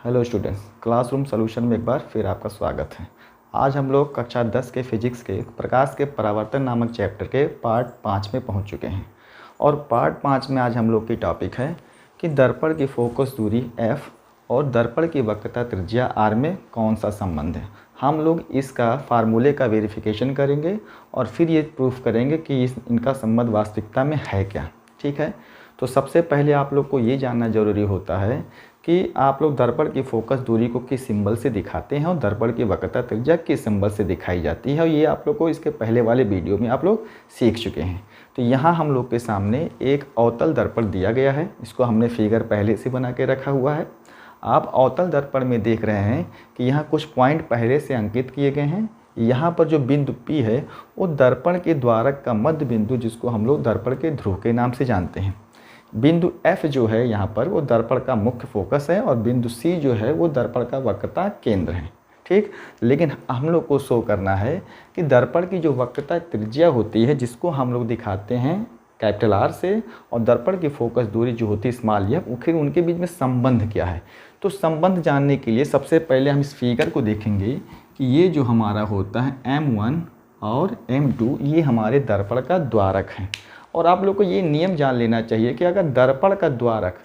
Hello students, classroom solution में एक बार फिर आपका स्वागत है। आज हम लोग कक्षा 10 के फिजिक्स के प्रकाश के परावर्तन नामक चैप्टर के पार्ट 5 में पहुंच चुके हैं। और पार्ट 5 में आज हम लोग की टॉपिक है कि दर्पण की फोकस दूरी f और दर्पण की वक्रता त्रिज्या r में कौन सा संबंध है। हम लोग इसका फार्मूले का वेरिफिकेशन करेंगे और फिर ये प्रूफ करेंगे कि इनका संबंध वास्तविकता में है क्या। ठीक है, तो सबसे पहले आप लोग को ये जानना ज़रूरी होता है कि आप लोग दर्पण की फोकस दूरी को किस सिंबल से दिखाते हैं और दर्पण की वक्रता त्रिज्या किस सिंबल से दिखाई जाती है। और ये आप लोग को इसके पहले वाले वीडियो में आप लोग सीख चुके हैं। तो यहाँ हम लोग के सामने एक अवतल दर्पण दिया गया है। इसको हमने फिगर पहले से बना के रखा हुआ है। आप अवतल दर्पण में देख रहे हैं कि यहाँ कुछ पॉइंट पहले से अंकित किए गए हैं। यहाँ पर जो बिंदु P है वो दर्पण के द्वारक का मध्य बिंदु, जिसको हम लोग दर्पण के ध्रुव के नाम से जानते हैं। बिंदु F जो है यहाँ पर वो दर्पण का मुख्य फोकस है और बिंदु C जो है वो दर्पण का वक्रता केंद्र है। ठीक, लेकिन हम लोग को शो करना है कि दर्पण की जो वक्रता त्रिज्या होती है, जिसको हम लोग दिखाते हैं कैपिटल R से, और दर्पण की फोकस दूरी जो होती है स्मॉल f, फिर उनके बीच में संबंध क्या है। तो संबंध जानने के लिए सबसे पहले हम इस फिगर को देखेंगे कि ये जो हमारा होता है M1 और M2, ये हमारे दर्पण का द्वारक है। और आप लोग को ये नियम जान लेना चाहिए कि अगर दर्पण का द्वारक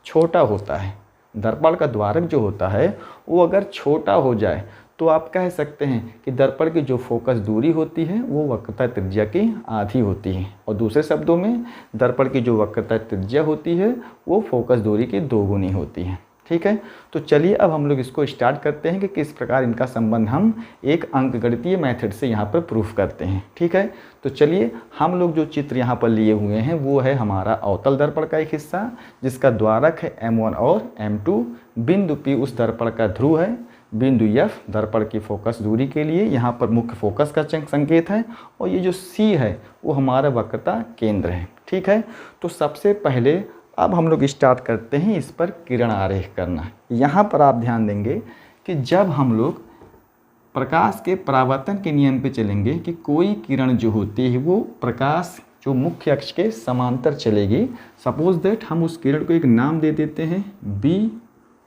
छोटा होता है, दर्पण का द्वारक जो होता है वो अगर छोटा हो जाए तो आप कह सकते हैं कि दर्पण की जो फोकस दूरी होती है वो वक्रता त्रिज्या की आधी होती है। और दूसरे शब्दों में दर्पण की जो वक्रता त्रिज्या होती है वो फोकस दूरी की दोगुनी होती है। ठीक है, तो चलिए अब हम लोग इसको स्टार्ट करते हैं कि किस प्रकार इनका संबंध हम एक अंकगणितीय मेथड से यहाँ पर प्रूफ करते हैं। ठीक है, तो चलिए हम लोग जो चित्र यहाँ पर लिए हुए हैं वो है हमारा अवतल दर्पण का एक हिस्सा, जिसका द्वारक है M1 और M2। बिंदु P उस दर्पण का ध्रुव है। बिंदु F दर्पण की फोकस दूरी के लिए यहाँ पर मुख्य फोकस का संकेत है। और ये जो C है वो हमारा वक्रता केंद्र है। ठीक है, तो सबसे पहले अब हम लोग स्टार्ट करते हैं इस पर किरण आरेख करना। यहाँ पर आप ध्यान देंगे कि जब हम लोग प्रकाश के परावर्तन के नियम पे चलेंगे कि कोई किरण जो होती है वो प्रकाश जो मुख्य अक्ष के समांतर चलेगी। सपोज दैट हम उस किरण को एक नाम दे देते हैं B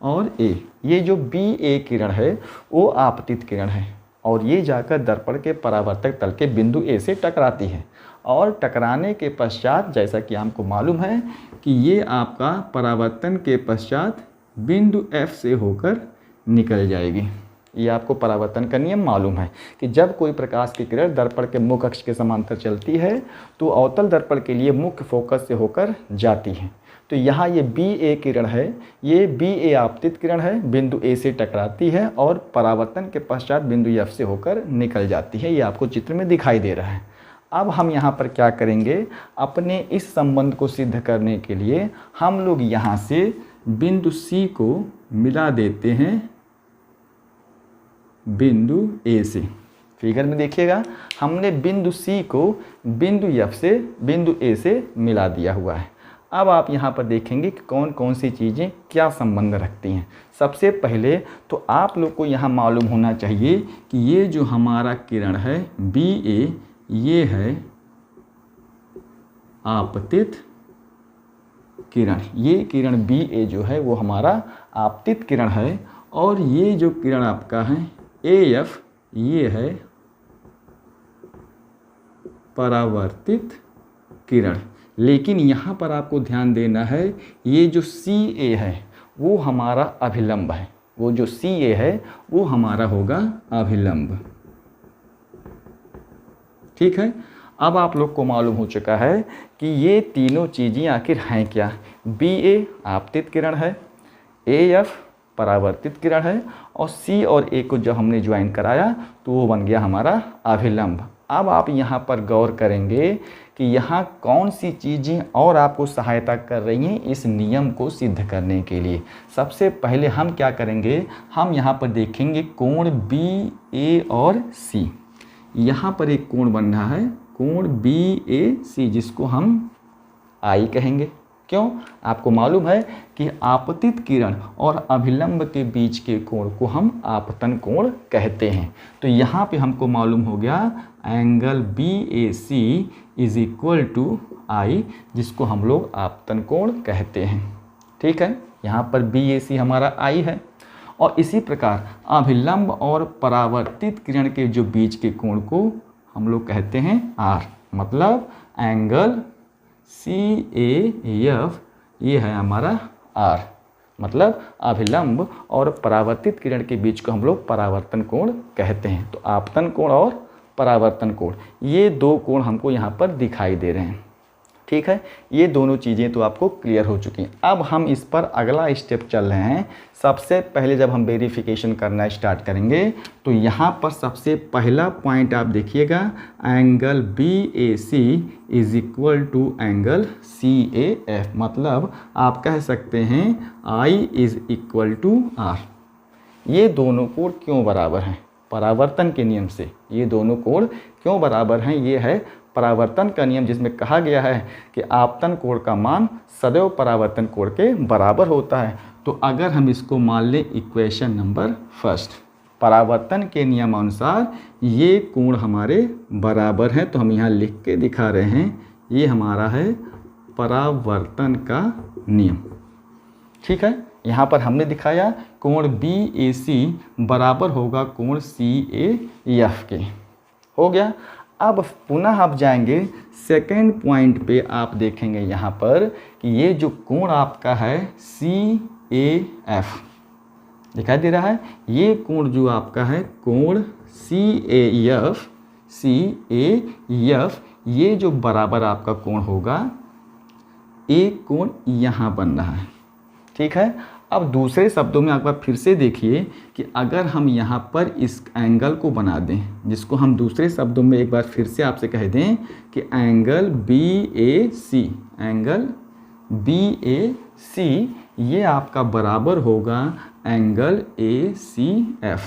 और A। ये जो BA किरण है वो आपतित किरण है और ये जाकर दर्पण के परावर्तक तल के बिंदु A से टकराती है। और टकराने के पश्चात जैसा कि हमको मालूम है कि ये आपका परावर्तन के पश्चात बिंदु F से होकर निकल जाएगी। ये आपको परावर्तन का नियम मालूम है कि जब कोई प्रकाश की किरण दर्पण के मुख्य अक्ष के समांतर चलती है तो अवतल दर्पण के लिए मुख्य फोकस से होकर जाती है। तो यहाँ ये BA किरण है, ये BA आपतित किरण है, बिंदु A से टकराती है और परावर्तन के पश्चात बिंदु F से होकर निकल जाती है। ये आपको चित्र में दिखाई दे रहा है। अब हम यहाँ पर क्या करेंगे, अपने इस संबंध को सिद्ध करने के लिए हम लोग यहाँ से बिंदु C को मिला देते हैं बिंदु A से। फिगर में देखिएगा हमने बिंदु C को बिंदु F से बिंदु A से मिला दिया हुआ है। अब आप यहाँ पर देखेंगे कि कौन कौन सी चीज़ें क्या संबंध रखती हैं। सबसे पहले तो आप लोग को यहाँ मालूम होना चाहिए कि ये जो हमारा किरण है BA, ये है आपतित किरण। ये किरण BA जो है वो हमारा आपतित किरण है। और ये जो किरण आपका है AF, ये है परावर्तित किरण। लेकिन यहाँ पर आपको ध्यान देना है, ये जो CA है वो हमारा अभिलंब है। वो जो CA है वो हमारा होगा अभिलंब। ठीक है, अब आप लोग को मालूम हो चुका है कि ये तीनों चीज़ें आखिर हैं क्या। BA आपतित किरण है, AF परावर्तित किरण है और C और A को जब हमने ज्वाइन कराया तो वो बन गया हमारा अभिलंब। अब आप यहाँ पर गौर करेंगे कि यहाँ कौन सी चीज़ें और आपको सहायता कर रही हैं इस नियम को सिद्ध करने के लिए। सबसे पहले हम क्या करेंगे, हम यहाँ पर देखेंगे कोण BA और C। यहाँ पर एक कोण बन रहा है, कोण BAC, जिसको हम I कहेंगे। क्यों, आपको मालूम है कि आपतित किरण और अभिलंब के बीच के कोण को हम आपतन कोण कहते हैं। तो यहाँ पे हमको मालूम हो गया angle BAC is equal to I, जिसको हम लोग आपतन कोण कहते हैं। ठीक है, यहाँ पर BAC हमारा I है। और इसी प्रकार अभिलंब और परावर्तित किरण के जो बीच के कोण को हम लोग कहते हैं आर, मतलब एंगल CAF ये है हमारा आर, मतलब अभिलंब और परावर्तित किरण के बीच को हम लोग परावर्तन कोण कहते हैं। तो आपतन कोण और परावर्तन कोण ये दो कोण हमको यहाँ पर दिखाई दे रहे हैं। ठीक है, ये दोनों चीज़ें तो आपको क्लियर हो चुकी हैं। अब हम इस पर अगला स्टेप चल रहे हैं। सबसे पहले जब हम वेरिफिकेशन करना स्टार्ट करेंगे तो यहाँ पर सबसे पहला पॉइंट आप देखिएगा, angle BAC is equal to angle CAF, मतलब आप कह सकते हैं I is equal to R। ये दोनों कोण क्यों बराबर हैं? परावर्तन के नियम से ये दोनों कोण क्यों बराबर हैं? ये है परावर्तन का नियम, जिसमें कहा गया है कि आपतन कोण का मान सदैव परावर्तन कोण के बराबर होता है। तो अगर हम इसको मान लें इक्वेशन नंबर फर्स्ट, परावर्तन के नियमानुसार ये कोण हमारे बराबर हैं, तो हम यहाँ लिख के दिखा रहे हैं, ये हमारा है परावर्तन का नियम। ठीक है, यहाँ पर हमने दिखाया कोण BAC बराबर होगा कोण CAF के। हो गया। अब पुनः आप जाएंगे सेकेंड पॉइंट पे, आप देखेंगे यहाँ पर कि ये जो कोण आपका है CAF दिखाई दे रहा है, ये कोण जो आपका है कोण CAF ये जो बराबर आपका कोण होगा, एक कोण यहाँ बन रहा है। ठीक है, अब दूसरे शब्दों में एक बार फिर से देखिए कि अगर हम यहाँ पर इस एंगल को बना दें, जिसको हम दूसरे शब्दों में एक बार फिर से आपसे कह दें कि एंगल BAC ये आपका बराबर होगा एंगल ACF।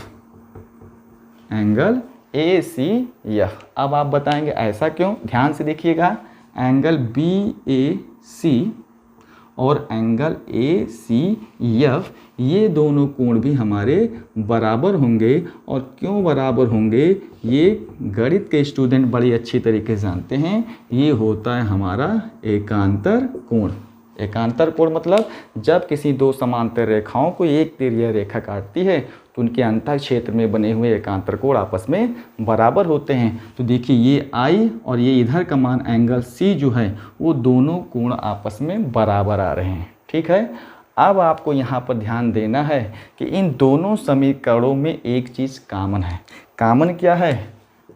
अब आप बताएंगे ऐसा क्यों? ध्यान से देखिएगा, एंगल BAC और एंगल ACF ये दोनों कोण भी हमारे बराबर होंगे। और क्यों बराबर होंगे, ये गणित के स्टूडेंट बड़ी अच्छी तरीके से जानते हैं, ये होता है हमारा एकांतर कोण। एकांतर कोण मतलब जब किसी दो समांतर रेखाओं को एक तिर्यक रेखा काटती है तो उनके अंतर क्षेत्र में बने हुए एकांतर कोण आपस में बराबर होते हैं। तो देखिए ये I और ये इधर का मान एंगल C जो है वो दोनों कोण आपस में बराबर आ रहे हैं। ठीक है, अब आपको यहाँ पर ध्यान देना है कि इन दोनों समीकरणों में एक चीज़ कॉमन है। कॉमन क्या है?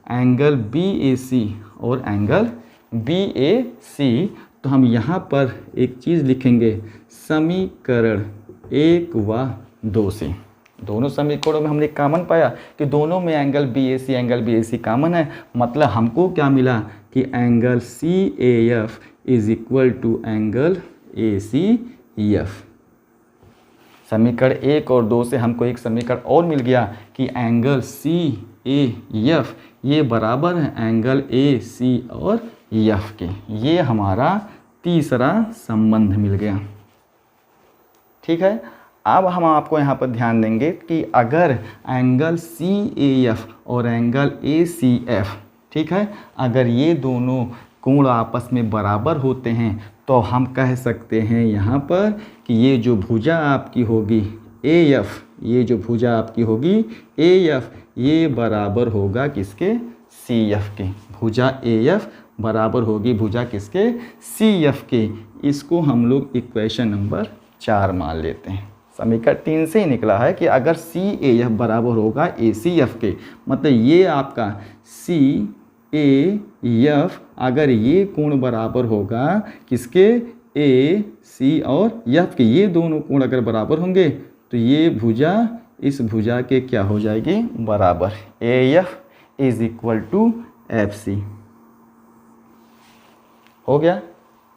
एंगल BAC और एंगल BAC। तो हम यहाँ पर एक चीज़ लिखेंगे, समीकरण 1 व 2 से। दोनों समीकरणों में हमने कॉमन पाया कि दोनों में एंगल BAC कॉमन है। मतलब हमको क्या मिला कि angle CAF is equal to angle ACF। समीकरण 1 और 2 से हमको एक समीकरण और मिल गया कि एंगल CAF ये बराबर है एंगल AC और F के। ये हमारा तीसरा संबंध मिल गया। ठीक है, अब हम आपको यहाँ पर ध्यान देंगे कि अगर एंगल CAF और एंगल ACF, ठीक है, अगर ये दोनों कोण आपस में बराबर होते हैं तो हम कह सकते हैं यहाँ पर कि ये जो भुजा आपकी होगी AF, ये जो भुजा आपकी होगी AF ये बराबर होगा किसके? CF के। भुजा AF बराबर होगी भुजा किसके? CF के। इसको हम लोग इक्वेशन नंबर 4 मान लेते हैं। समीकरण 3 से ही निकला है कि अगर CAF बराबर होगा ACF के, मतलब ये आपका CAF अगर ये कोण बराबर होगा किसके? AC और F के, ये दोनों कोण अगर बराबर होंगे तो ये भुजा इस भुजा के क्या हो जाएगी? बराबर। AF is equal to FC। हो गया।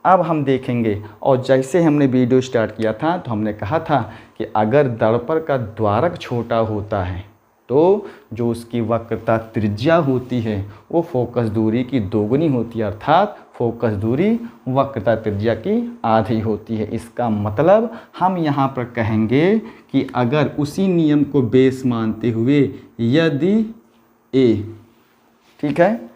अब हम देखेंगे, और जैसे हमने वीडियो स्टार्ट किया था तो हमने कहा था कि अगर दर्पण का द्वारक छोटा होता है तो जो उसकी वक्रता त्रिज्या होती है वो फोकस दूरी की दोगुनी होती है, अर्थात फोकस दूरी वक्रता त्रिज्या की आधी होती है। इसका मतलब हम यहाँ पर कहेंगे कि अगर उसी नियम को बेस मानते हुए यदि A, ठीक है,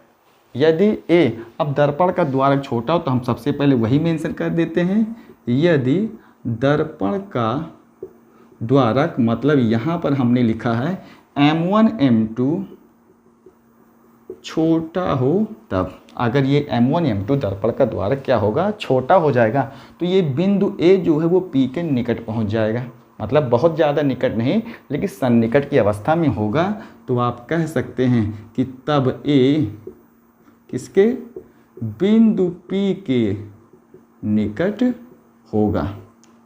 यदि A, अब दर्पण का द्वारक छोटा हो तो हम सबसे पहले वही मेंशन कर देते हैं, यदि दर्पण का द्वारक, मतलब यहाँ पर हमने लिखा है M1 M2 छोटा हो तब। अगर ये M1 M2 दर्पण का द्वारक क्या होगा, छोटा हो जाएगा, तो ये बिंदु A जो है वो P के निकट पहुँच जाएगा, मतलब बहुत ज़्यादा निकट नहीं लेकिन सन्निकट की अवस्था में होगा। तो आप कह सकते हैं कि तब A किसके, बिंदु P के निकट होगा।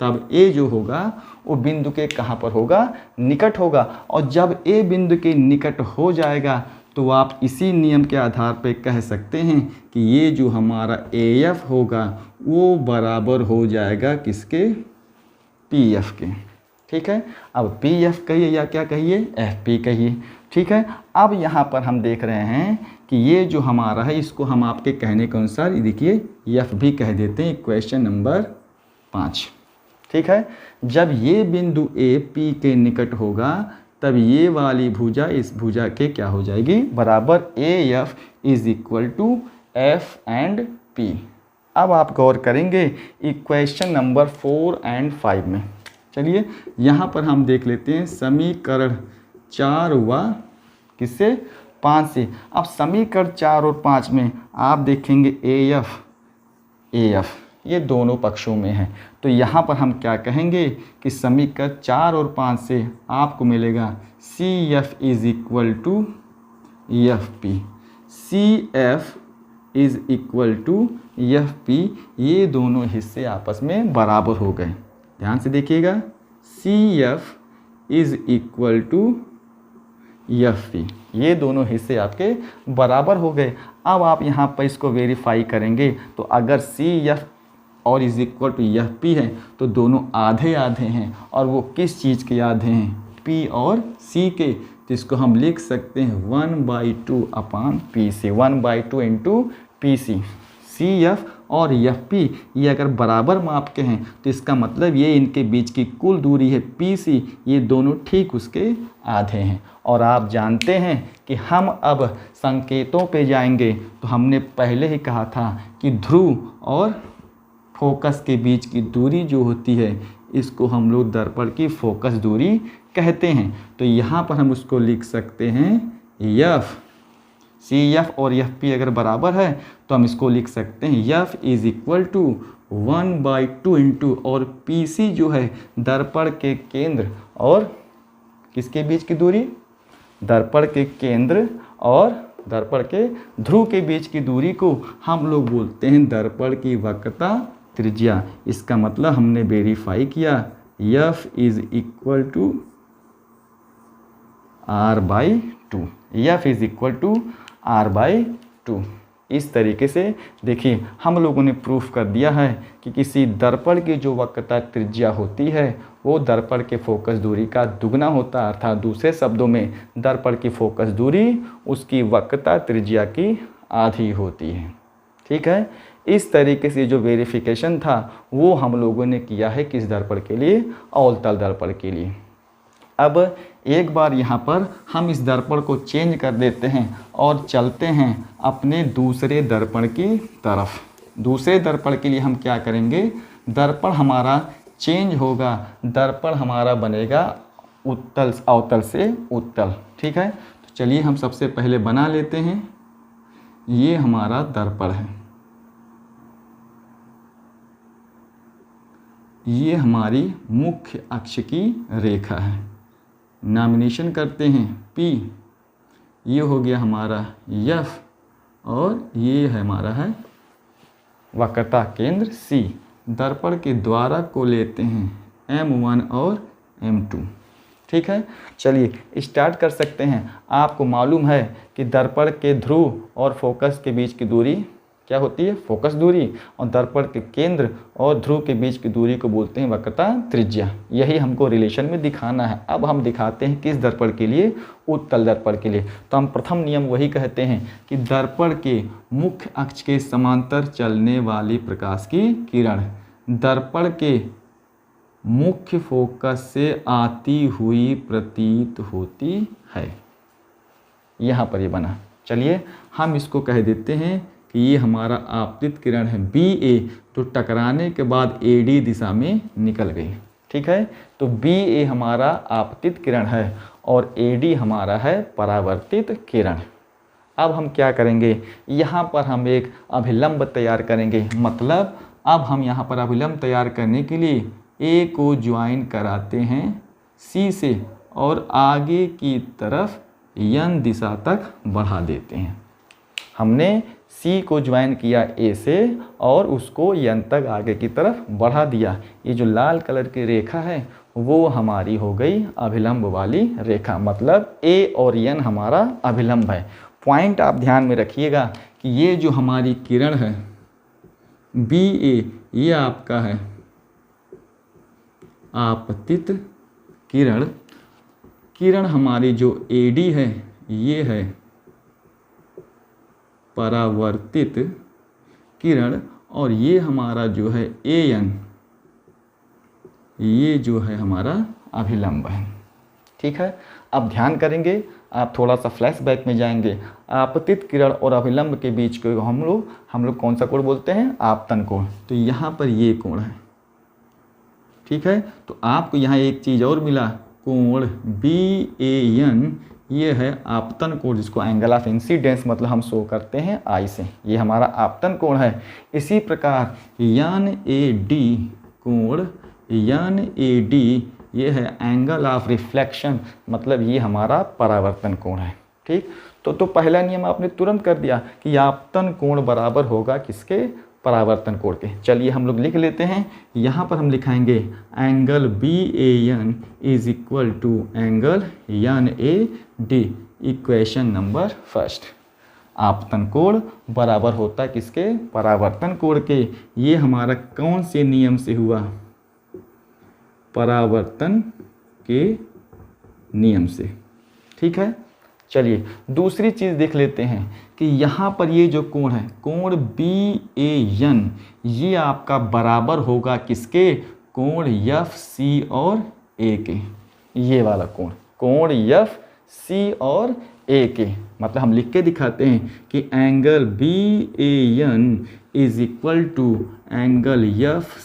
तब A जो होगा वो बिंदु के कहाँ पर होगा, निकट होगा। और जब A बिंदु के निकट हो जाएगा तो आप इसी नियम के आधार पर कह सकते हैं कि ये जो हमारा AF होगा वो बराबर हो जाएगा किसके, PF के। ठीक है, अब PF कहिए या क्या कहिए, FP कहिए। ठीक है, अब यहाँ पर हम देख रहे हैं कि ये जो हमारा है इसको हम आपके कहने के अनुसार देखिए F भी कह देते हैं, क्वेश्चन नंबर 5। ठीक है, जब ये बिंदु A P के निकट होगा तब ये वाली भुजा इस भुजा के क्या हो जाएगी, बराबर AF is equal to F and P। अब आप गौर करेंगे इक्वेशन नंबर 4 एंड 5 में। चलिए यहाँ पर हम देख लेते हैं समीकरण 4 व किससे, 5 से। अब समीकरण 4 और 5 में आप देखेंगे AF ये दोनों पक्षों में है, तो यहाँ पर हम क्या कहेंगे कि समीकरण 4 और 5 से आपको मिलेगा CF is equal to FP, CF is equal to FP। ये दोनों हिस्से आपस में बराबर हो गए। ध्यान से देखिएगा, CF is equal to FP, ये दोनों हिस्से आपके बराबर हो गए। अब आप यहाँ पर इसको वेरीफाई करेंगे तो अगर CF और इज इक्वल टू FP है तो दोनों आधे आधे हैं, और वो किस चीज़ के आधे हैं, P और C के। तो इसको हम लिख सकते हैं 1/2 अपान PC, 1/2 इंटू PC। CF और FP ये अगर बराबर माप के हैं तो इसका मतलब ये इनके बीच की कुल दूरी है PC, ये दोनों ठीक उसके आधे हैं। और आप जानते हैं कि हम अब संकेतों पे जाएंगे, तो हमने पहले ही कहा था कि ध्रुव और फोकस के बीच की दूरी जो होती है इसको हम लोग दर्पण की फोकस दूरी कहते हैं। तो यहाँ पर हम उसको लिख सकते हैं CF और FP अगर बराबर है तो हम इसको लिख सकते हैं F is equal to 1/2 into, और PC जो है दर्पण के केंद्र और किसके बीच की दूरी, दर्पण के केंद्र और दर्पण के ध्रुव के बीच की दूरी को हम लोग बोलते हैं दर्पण की वक्रता त्रिज्या। इसका मतलब हमने वेरीफाई किया F is equal to R/2, F is equal to R/2। इस तरीके से देखिए हम लोगों ने प्रूफ कर दिया है कि किसी दर्पण की जो वक्रता त्रिज्या होती है वो दर्पण के फोकस दूरी का दुगना होता है, अर्थात दूसरे शब्दों में दर्पण की फोकस दूरी उसकी वक्रता त्रिज्या की आधी होती है। ठीक है, इस तरीके से जो वेरिफिकेशन था वो हम लोगों ने किया है किस दर्पण के लिए, अवतल दर्पण के लिए। अब एक बार यहाँ पर हम इस दर्पण को चेंज कर देते हैं और चलते हैं अपने दूसरे दर्पण की तरफ। दूसरे दर्पण के लिए हम क्या करेंगे, दर्पण हमारा चेंज होगा, दर्पण हमारा बनेगा उत्तल, अवतल से उत्तल। ठीक है, तो चलिए हम सबसे पहले बना लेते हैं। ये हमारा दर्पण है, ये हमारी मुख्य अक्ष की रेखा है। नॉमिनेशन करते हैं P, ये हो गया हमारा F, और ये हमारा है वक्रता केंद्र C। दर्पण के द्वारक को लेते हैं M1 और M2। ठीक है, चलिए स्टार्ट कर सकते हैं। आपको मालूम है कि दर्पण के ध्रुव और फोकस के बीच की दूरी क्या होती है, फोकस दूरी, और दर्पण के केंद्र और ध्रुव के बीच की दूरी को बोलते हैं वक्रता त्रिज्या। यही हमको रिलेशन में दिखाना है। अब हम दिखाते हैं किस दर्पण के लिए, उत्तल दर्पण के लिए। तो हम प्रथम नियम वही कहते हैं कि दर्पण के मुख्य अक्ष के समांतर चलने वाली प्रकाश की किरण दर्पण के मुख्य फोकस से आती हुई प्रतीत होती है। यहाँ पर ये बना। चलिए हम इसको कह देते हैं कि ये हमारा आपतित किरण है BA, तो टकराने के बाद AD दिशा में निकल गई। ठीक है। तो बी ए हमारा आपतित किरण है और ए डी हमारा है परावर्तित किरण। अब हम क्या करेंगे, यहाँ पर हम एक अभिलंब तैयार करेंगे। मतलब अब हम यहाँ पर अभिलंब तैयार करने के लिए ए को ज्वाइन कराते हैं सी से और आगे की तरफ n दिशा तक बढ़ा देते हैं। हमने सी को ज्वाइन किया ए से और उसको n तक आगे की तरफ बढ़ा दिया। ये जो लाल कलर की रेखा है वो हमारी हो गई अभिलंब वाली रेखा। मतलब ए और n हमारा अभिलंब है। पॉइंट आप ध्यान में रखिएगा कि ये जो हमारी किरण है बी ए, ये आपका है आपतित किरण। किरण हमारी जो ए डी है ये है परावर्तित किरण और ये हमारा जो है ए एन, ये जो है हमारा अभिलंब है। ठीक है। अब ध्यान करेंगे, आप थोड़ा सा फ्लैशबैक में जाएंगे। आपतित किरण और अभिलंब के बीच को हम लोग कौन सा कोण बोलते हैं, आपतन कोण। तो यहाँ पर ये कोण है। ठीक है। तो आपको यहाँ एक चीज़ और मिला, कोण बी ए एन, ये है आपतन कोण जिसको एंगल ऑफ इंसिडेंस मतलब हम शो करते हैं आई से। ये हमारा आपतन कोण है। इसी प्रकार एन ए डी कोण, एन ए डी ये है एंगल ऑफ रिफ्लेक्शन मतलब ये हमारा परावर्तन कोण है। ठीक। तो पहला नियम आपने तुरंत कर दिया कि आपतन कोण बराबर होगा किसके, परावर्तन कोण के। चलिए हम लोग लिख लेते हैं। यहाँ पर हम लिखाएंगे angle B A N is equal to angle N A D. Equation number first, आपतन कोण बराबर होता है किसके, परावर्तन कोण के। ये हमारा कौन से नियम से हुआ, परावर्तन के नियम से। ठीक है। चलिए दूसरी चीज़ देख लेते हैं कि यहाँ पर ये जो कोण है कोण बी ए एन, ये आपका बराबर होगा किसके, कोण एफ सी और ए के। ये वाला कोण एफ सी और ए के। मतलब हम लिख के दिखाते हैं कि angle B A N is equal to angle F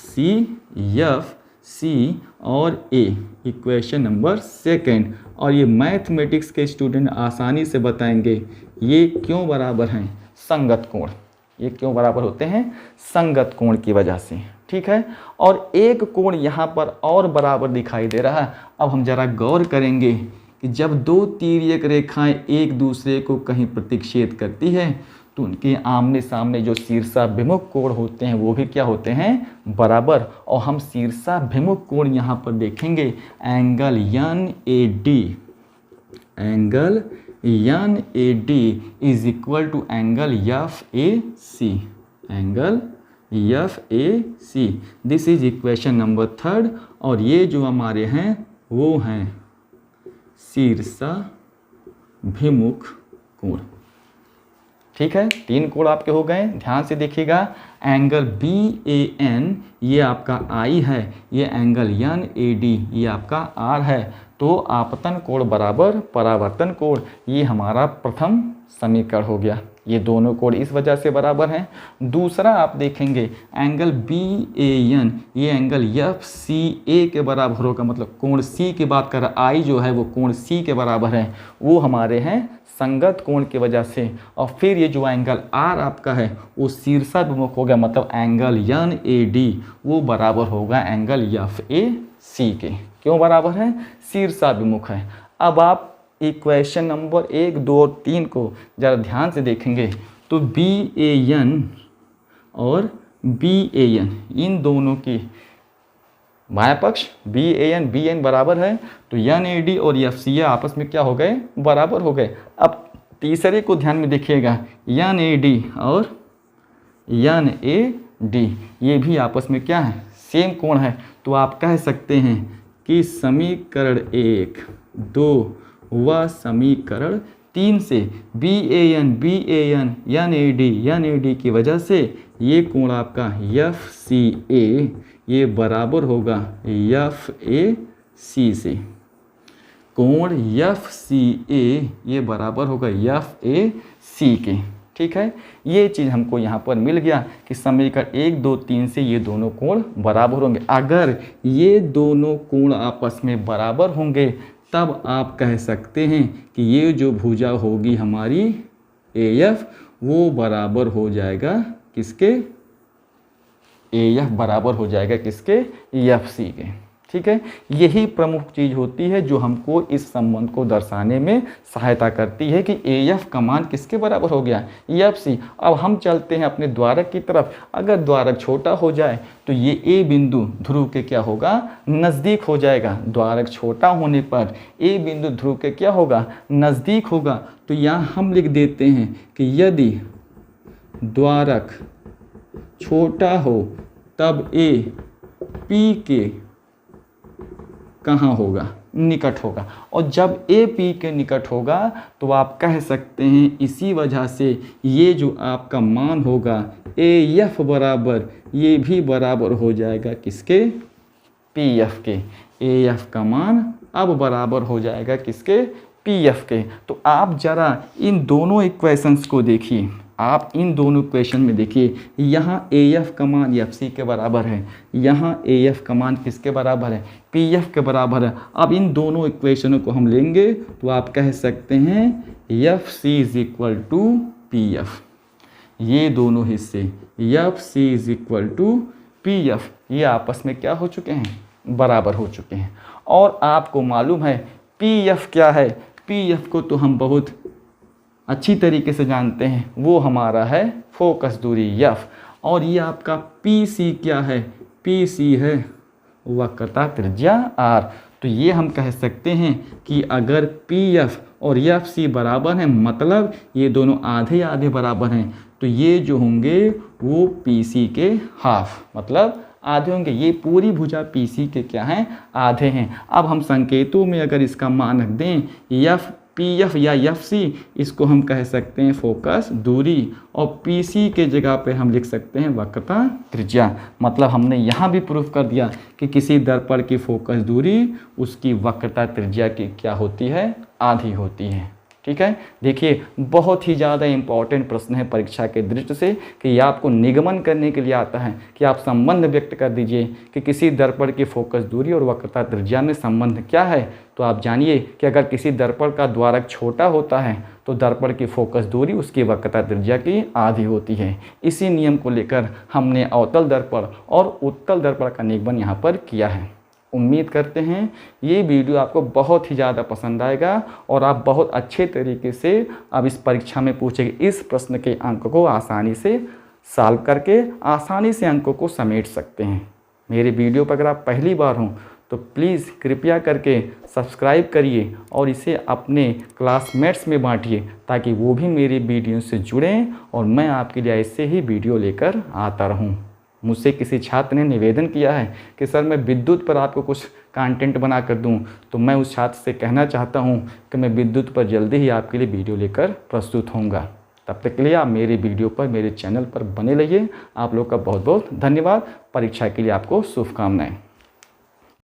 C और ए। Equation number second. और ये मैथमेटिक्स के स्टूडेंट आसानी से बताएंगे ये क्यों बराबर हैं, संगत कोण। ये क्यों बराबर होते हैं, संगत कोण की वजह से। ठीक है। और एक कोण यहाँ पर और बराबर दिखाई दे रहा है। अब हम जरा गौर करेंगे कि जब दो तिर्यक रेखाएं एक दूसरे को कहीं प्रतिच्छेद करती है तो उनके आमने सामने जो शीर्षाभिमुख कोण होते हैं वो भी क्या होते हैं, बराबर। और हम शीर्षाभिमुख कोण यहाँ पर देखेंगे angle N A D, angle N A D is equal to angle F A C, angle F A C. This is equation number third. और ये जो हमारे हैं वो हैं शीर्षाभिमुख कोण। ठीक है। तीन कोण आपके हो गए। ध्यान से देखिएगा, एंगल बी ए एन ये आपका आई है, ये एंगल एन ए डी ये आपका आर है। तो आपतन कोण बराबर परावर्तन कोण, ये हमारा प्रथम समीकरण हो गया। ये दोनों कोण इस वजह से बराबर हैं। दूसरा आप देखेंगे एंगल बी ए एन ये एंगल एफ सी ए के बराबर होगा। मतलब कोण सी की बात कर रहा, आई जो है वो कोण सी के बराबर है, वो हमारे हैं संगत कोण की वजह से। और फिर ये जो एंगल आर आपका है वो शीर्षाभिमुख हो गया। मतलब एंगल एन ए डी वो बराबर होगा एंगल एफ ए सी के। क्यों बराबर है, शीर्षाभिमुख है। अब आप इक्वेशन नंबर 1, 2 और 3 को ज़रा ध्यान से देखेंगे तो बी ए एन और बी ए एन इन दोनों की बायां पक्ष बी ए एन बराबर है। तो एन ए डी और एफ सी आपस में क्या हो गए, बराबर हो गए। अब तीसरे को ध्यान में देखिएगा, एन ए डी और एन ए डी ये भी आपस में क्या है, सेम कोण है। तो आप कह सकते हैं कि समीकरण 1, 2 व समीकरण 3 से B A N N A D की वजह से ये कोण आपका एफ सी ए ये बराबर होगा एफ ए सी से। कोण एफ सी ए ये बराबर होगा एफ ए सी के। ठीक है, ये चीज़ हमको यहाँ पर मिल गया कि समीकरण 1, 2, 3 से ये दोनों कोण बराबर होंगे। अगर ये दोनों कोण आपस में बराबर होंगे तब आप कह सकते हैं कि ये जो भुजा होगी हमारी AF वो बराबर हो जाएगा किसके, AF बराबर हो जाएगा किसके, FC के। ठीक है, यही प्रमुख चीज़ होती है जो हमको इस संबंध को दर्शाने में सहायता करती है कि AF का मान किसके बराबर हो गया, FC। अब हम चलते हैं अपने द्वारक की तरफ। अगर द्वारक छोटा हो जाए तो ये A बिंदु ध्रुव के क्या होगा, नज़दीक हो जाएगा। द्वारक छोटा होने पर A बिंदु ध्रुव के क्या होगा, नज़दीक होगा। तो यहाँ हम लिख देते हैं कि यदि द्वारक छोटा हो तब A P के कहाँ होगा, निकट होगा। और जब A P के निकट होगा तो आप कह सकते हैं इसी वजह से ये जो आपका मान होगा AF बराबर, ये भी बराबर हो जाएगा किसके, PF के। AF का मान अब बराबर हो जाएगा किसके, PF के। तो आप ज़रा इन दोनों इक्वेशंस को देखिए, आप इन दोनों इक्वेशन में देखिए, यहाँ AF का मान FC के बराबर है, यहाँ AF का मान किसके बराबर है, PF के बराबर है। अब इन दोनों इक्वेशनों को हम लेंगे तो आप कह सकते हैं FC is equal to PF। ये दोनों हिस्से FC is equal to PF ये आपस में क्या हो चुके हैं, बराबर हो चुके हैं। और आपको मालूम है PF क्या है, PF को तो हम बहुत अच्छी तरीके से जानते हैं, वो हमारा है फोकस दूरी F। और ये आपका PC क्या है, PC है वक्रता त्रिज्या R। तो ये हम कह सकते हैं कि अगर PF और FC बराबर हैं, मतलब ये दोनों आधे आधे बराबर हैं, तो ये जो होंगे वो PC के हाफ, मतलब आधे होंगे। ये पूरी भुजा PC के क्या हैं, आधे हैं। अब हम संकेतों में अगर इसका मान रख दें PF या FC, इसको हम कह सकते हैं फोकस दूरी, और PC के जगह पे हम लिख सकते हैं वक्रता त्रिज्या। मतलब हमने यहाँ भी प्रूफ कर दिया कि किसी दर्पण की फोकस दूरी उसकी वक्रता त्रिज्या की क्या होती है, आधी होती है। ठीक है, देखिए बहुत ही ज़्यादा इम्पॉर्टेंट प्रश्न है परीक्षा के दृष्टि से कि यह आपको निगमन करने के लिए आता है कि आप संबंध व्यक्त कर दीजिए कि किसी दर्पण की फोकस दूरी और वक्रता त्रिज्या में संबंध क्या है। तो आप जानिए कि अगर किसी दर्पण का द्वारक छोटा होता है तो दर्पण की फोकस दूरी उसकी वक्रता त्रिज्या की आधी होती है। इसी नियम को लेकर हमने अवतल दर्पण और उत्तल दर्पण का निगमन यहाँ पर किया है। उम्मीद करते हैं ये वीडियो आपको बहुत ही ज़्यादा पसंद आएगा और आप बहुत अच्छे तरीके से अब इस परीक्षा में पूछे गए इस प्रश्न के अंक को आसानी से सॉल्व करके आसानी से अंकों को समेट सकते हैं। मेरे वीडियो पर अगर आप पहली बार हों तो प्लीज़ कृपया करके सब्सक्राइब करिए और इसे अपने क्लासमेट्स में बांटिए ताकि वो भी मेरी वीडियो से जुड़ें और मैं आपके लिए ऐसे ही वीडियो लेकर आता रहूं। मुझसे किसी छात्र ने निवेदन किया है कि सर मैं विद्युत पर आपको कुछ कंटेंट बना कर दूं, तो मैं उस छात्र से कहना चाहता हूं कि मैं विद्युत पर जल्दी ही आपके लिए वीडियो लेकर प्रस्तुत होऊंगा। तब तक के लिए आप मेरे वीडियो पर, मेरे चैनल पर बने रहिए। आप लोग का बहुत बहुत धन्यवाद। परीक्षा के लिए आपको शुभकामनाएं।